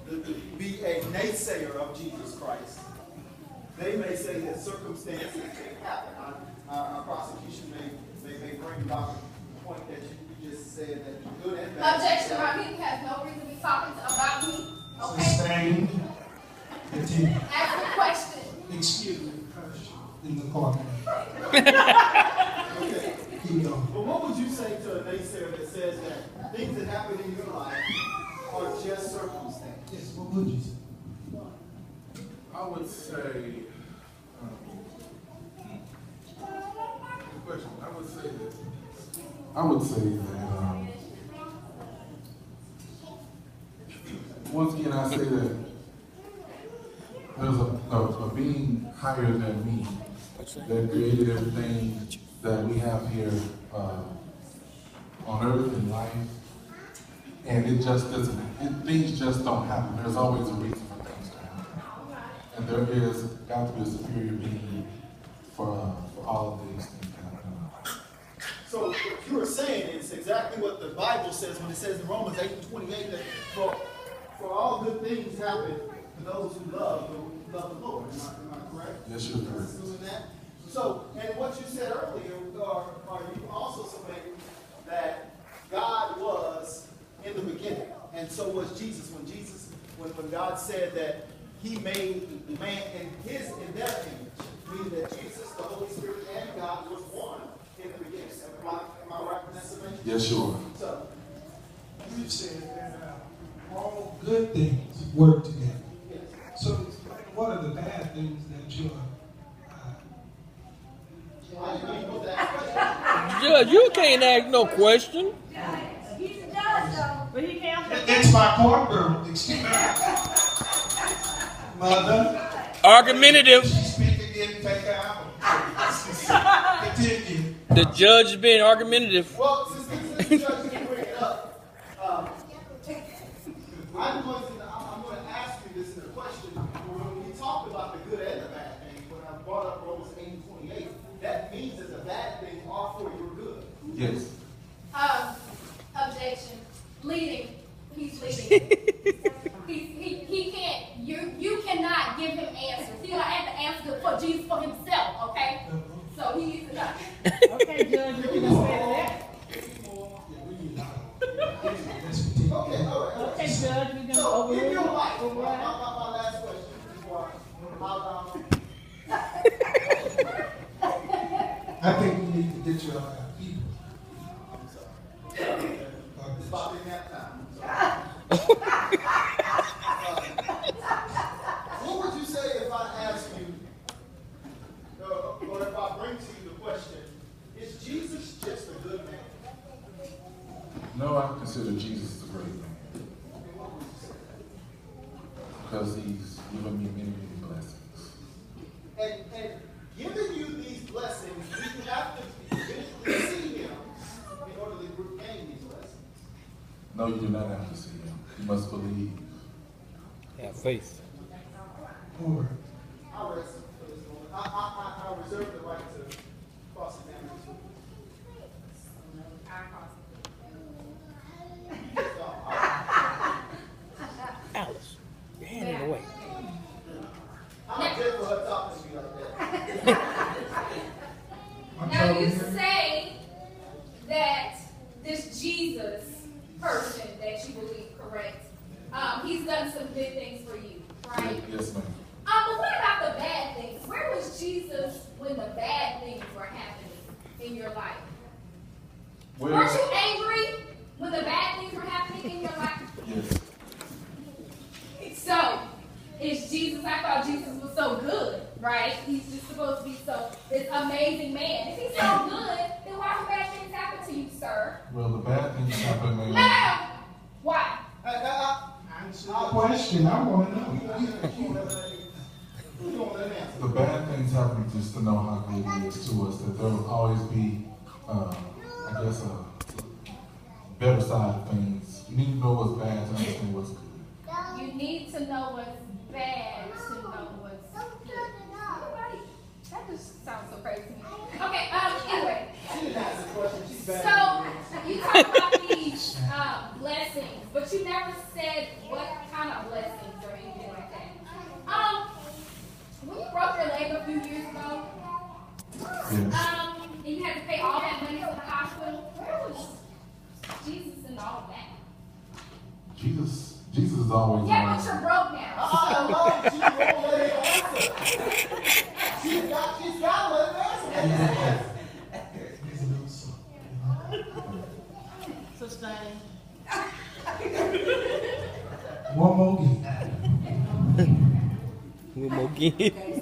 would be a naysayer of Jesus Christ, they may say that circumstances can happen. Our prosecution may bring about the point that you just said that good and bad. Objection. My people has no reason to be talking about me. Okay. Sustained. Continue. Ask the question. Excuse me, in the corner. Okay. Keep going. But what would you say to a naysayer that says that things that happen in your life are just circumstances? Yes, what would you say? I would say, good question. I would say that, once again, I say that there's a being higher than me that created everything that we have here on earth and life, and it just doesn't, things just don't happen. There's always a reason for things to happen. And there is got to be a superior being for all of these things to happen. So what you are saying is exactly what the Bible says when it says in Romans 8:28 that for all good things happen to those who love the Lord. Am I correct? Yes, you're correct. Assuming that. So, and what you said earlier, are you also saying that God was in the beginning, and so was Jesus. When God said that He made the man in their image, meaning that Jesus, the Holy Spirit, and God was one in the beginning. Am I right in that summation? Yes, you are. So, You said that all good things work together. yes. So what are the bad things that you're I didn't even know that. Judge, you can't ask no question. He's a judge, though. But he can't. It's my courtroom. Excuse me. Mother. Argumentative. She speak again, take her out. Continue. The judge is being argumentative. Well, since the judge didn't bring it up, I'm going to ask you this in a question. When we talked about the good and the bad things, when I brought up Romans 8:28, that means that the bad things are for your good. Yes. Objection. Leading. He's leading. he can't. You cannot give him answers. He don't have to answer for Jesus for himself. Okay. So he needs to know. Okay, Judge, you can say that. Okay, all right. Okay, Judge, we're going to So, in your life, override. my last question before I think we need to get you out of people. it's about in that time. What would you say if I ask you, or if I bring to you the question, is Jesus just a good man? No, I consider Jesus a great man. Because he's given me many, many blessings. And giving you these blessings, you have to eventually see him in order to gain these blessings. No, you do not have to see him. You must believe. Have faith. All right. I'll rest for this moment. I reserve the right to cross-examine this. Alice, your hand in the way. I'm good for her talking to me like that. Now you say that this Jesus person that you believe, correct? He's done some good things for you, right? Yes, ma'am. But what about the bad things? Where was Jesus when the bad things were happening in your life? Where? Weren't you angry when the bad things were happening in your life? Yes. So, is Jesus, I thought Jesus was so good, right? He's just supposed to be this amazing man. If he's so good, then why do bad things happen to you, sir? Well, the bad things happen, man. No! Why? Question, I want to know. The bad things happen just to know how good he is to us. That there will always be, I guess, a better side of things. You need to know what's bad to understand what's good. You need to know what's bad to know what's good. Right. That just sounds so crazy to me. Okay, anyway. She didn't ask the question. She's bad. So, you talk about these blessings, but you never said what Yes. And you had to pay all that money to the hospital. Where was Jesus in all of that? Jesus is always Yeah, around. but you're broke now. She won't let it answer. She's got to let it answer. He's a little son. Sustain. One more game. One more game.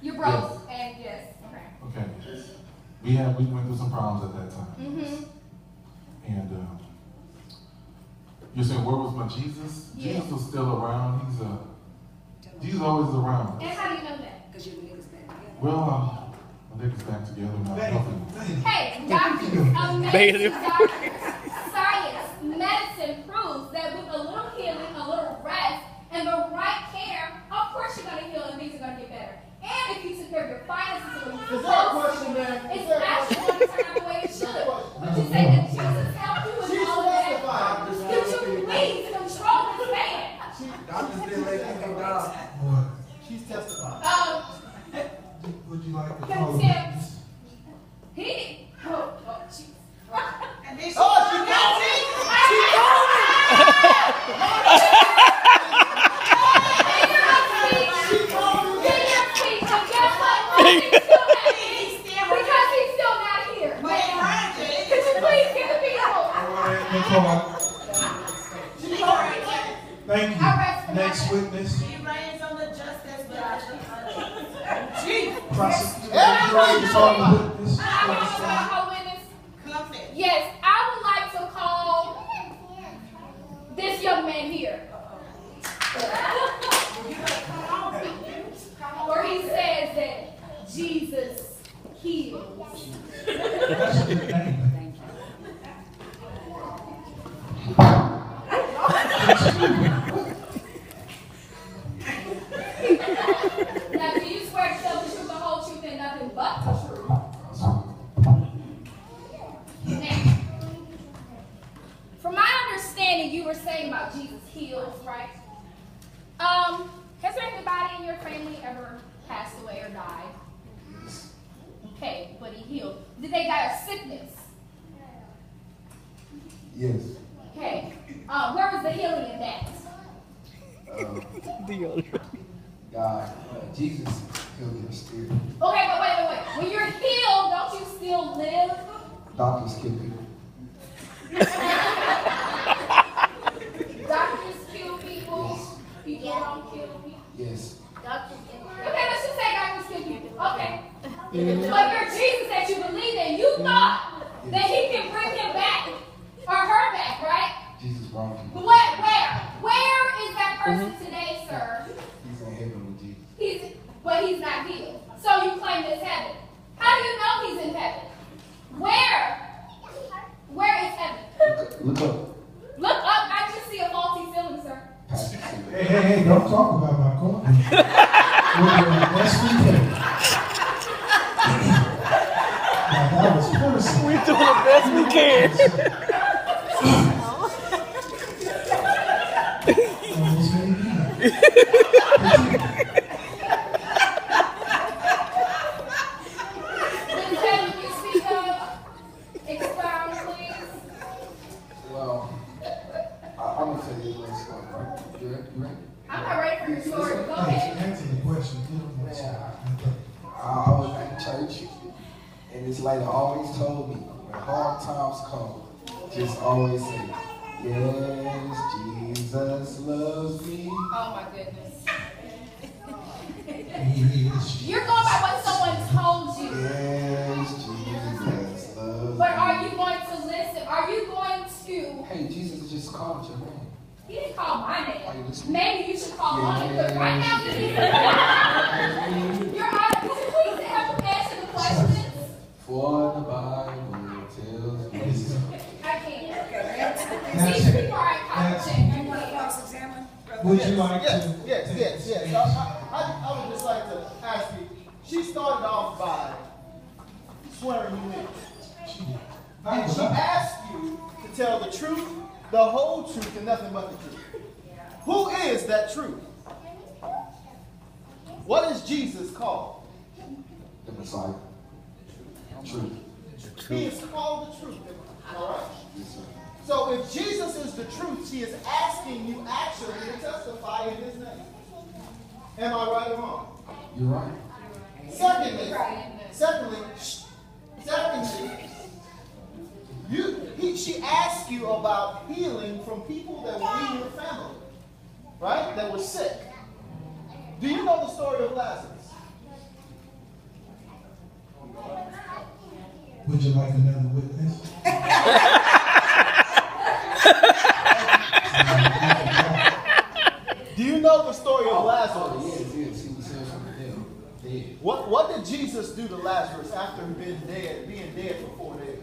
You're broke, and yes. Okay. Okay. We went through some problems at that time. Mm-hmm. And you're saying, where was my Jesus? Yeah. Jesus was still around. He's always around. And how do you know that? Because your niggas back together. Well, my niggas back together. My health. Hey, doctors, amazing doctors, science, medicine proves that with a little healing, a little rest, and the right care, of course you're going to heal and things are going to get better. And if you took care of your finances and Is there a question, man? it's actually going to turn out the way it should. Would you say that Jesus helped you with all of that? Could you please control this man? Doctors didn't let you go down. What? She's testifying. Would you like to Tim, call it? he, oh, jeez. And then she Thank you. Next witness. He reigns on the just as well as the unjust. Prosecutor. Would you like to call the witness? Yes, I would like to call this young man here. Where he says that Jesus heals. That's a good name. Now, do you swear to tell the truth, the whole truth, and nothing but the truth? Now, from my understanding, you were saying about Jesus heals, right? Has there anybody in your family ever passed away or died? Okay, but he healed. Did they die of sickness? Yes. Okay. Where was the healing in that? God, Jesus healed your spirit. Okay, but wait. When you're healed, don't you still live? Doctors kill people. Doctors kill people. People don't kill people. Yes. Okay, let's just say doctors kill people. Okay. But your Jesus that you believe in, you thought that he can bring him back or her back, right? Jesus brought people. Where is that person today, sir? He's in heaven with Jesus. But he's not healed. So you claim it's heaven. How do you know he's in heaven? Where is heaven? Look up. Look up. I just see a faulty ceiling, sir. Pastor said. Hey, don't talk about my corner. We're doing the best we can. Now, that was personal. We doing the best we can. Almost made me mad. Then can you speak up? Expound, please. Well, I'm going to tell you a little story, right? You ready? I'm not ready for your story. Go ahead. Answer the question. I was in church, and this lady always told me, when hard times come, just always say, yes, Jesus loves me. Oh my goodness. Yes. You're going by what someone told you. Yes, Jesus loves But me. are you going to listen? Are you going to? Hey, Jesus just called your name. He didn't call my Are you name. listening? Maybe you should call on it, because right now this is Your Honor, could you please help me answer the questions? For the Bible tells me. I can't. These people are incompetent. Would you like to? Yes. I would just like to ask you. She started off by swearing you in. And she asked you to tell the truth, the whole truth, and nothing but the truth. Who is that truth? What is Jesus called? The Messiah. Truth. He is called the truth. All right? Yes, sir. So if Jesus is the truth, he is asking you actually to testify in his name. Am I right or wrong? You're right. Secondly, she asked you about healing from people that were in your family, right? That were sick. Do you know the story of Lazarus? Would you like another witness? Do you know the story of Lazarus? Yes. He was healed from the devil. Dead. What did Jesus do to Lazarus after being dead for 4 days?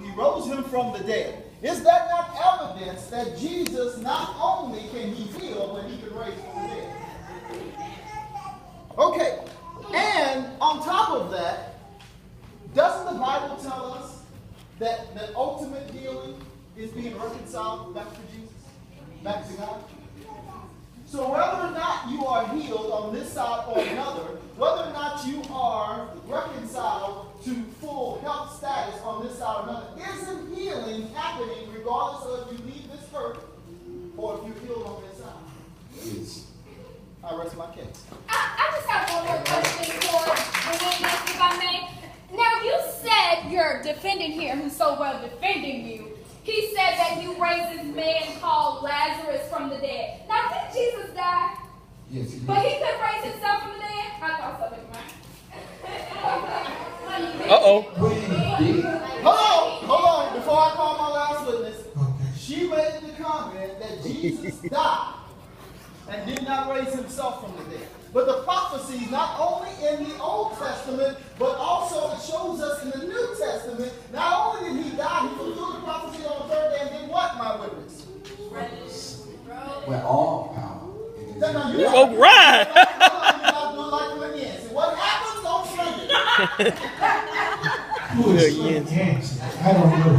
He rose him from the dead. Is that not evidence that Jesus not only can he heal, but he can raise from the dead? Okay. And on top of that, doesn't the Bible tell us that the ultimate healing is being reconciled back to Jesus? Back to God? So whether or not you are healed on this side or another, whether or not you are reconciled to full health status on this side or another, isn't healing happening regardless of if you leave this earth or if you're healed on this side? Yes. I rest my case. I just have one more question for the witness, if I may. Now, you said your defendant here, who's so well defending you, he said that you raised this man called Lazarus from the dead. Now, did Jesus die? Yes, he did. But he couldn't raise himself from the dead? I thought so, didn't I? Uh-oh. Hold on. Before I call my last witness, Okay. she made the comment that Jesus died and did not raise himself from the dead. But the prophecies, not only in the Old Testament, but also it shows us in the New Testament, not only did he die, he fulfilled the prophecy on the third day and did what, my witness? With all power. in his hand. You All right. gotta do it like Philippians. What happens, don't slay it. Who is Yes. Yancy? I don't know.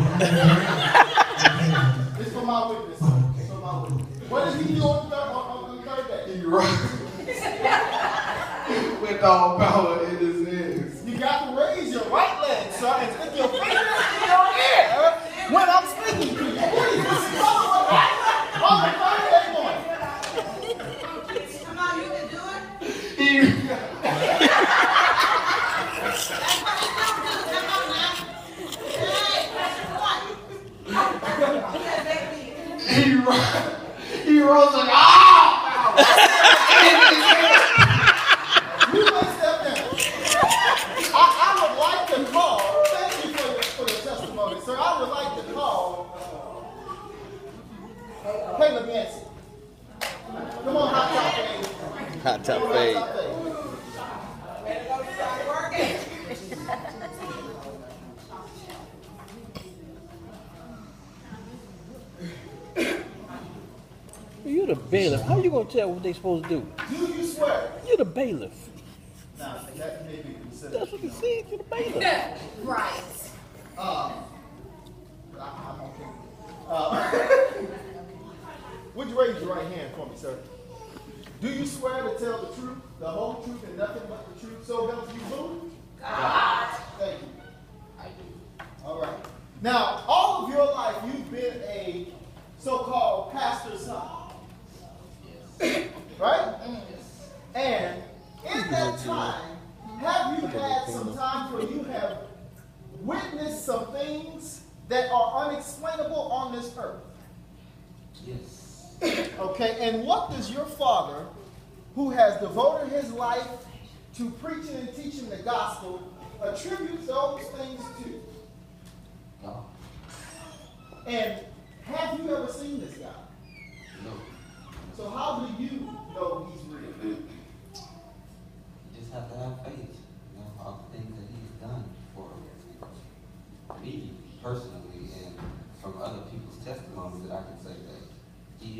It's for my witness. Okay. It's for my witness. What did he do on the third day? You're right. With all power in his hands. You got to raise your right leg, sir, and stick your fingers in your ear when I'm speaking to you. Please, on the third day morning. Come on, you can do it. That's what you do. Come on now. Hey, press your one. He rose like, ah! You may step down. I would like to call, thank you for your testimony, sir. I would like to call Caleb Yancey. Come on, hot top fade. Hot top Come on, fade. hot top fade. You're the bailiff. How you gonna tell what they supposed to do? Do you swear? You're the bailiff. Now, that may be considered. That's what he said. You're the bailiff. Right. I'm okay. Would you raise your right hand for me, sir? Do you swear to tell the truth, the whole truth, and nothing but the truth, so help you Lord? God. Thank you. I do. All right. Now, all of your life, you've been a so-called pastor's son. Right? And in that time, have you had some times where you have witnessed some things that are unexplainable on this earth? Yes. Okay, and what does your father, who has devoted his life to preaching and teaching the gospel, attribute those things to? No. And have you ever seen this guy?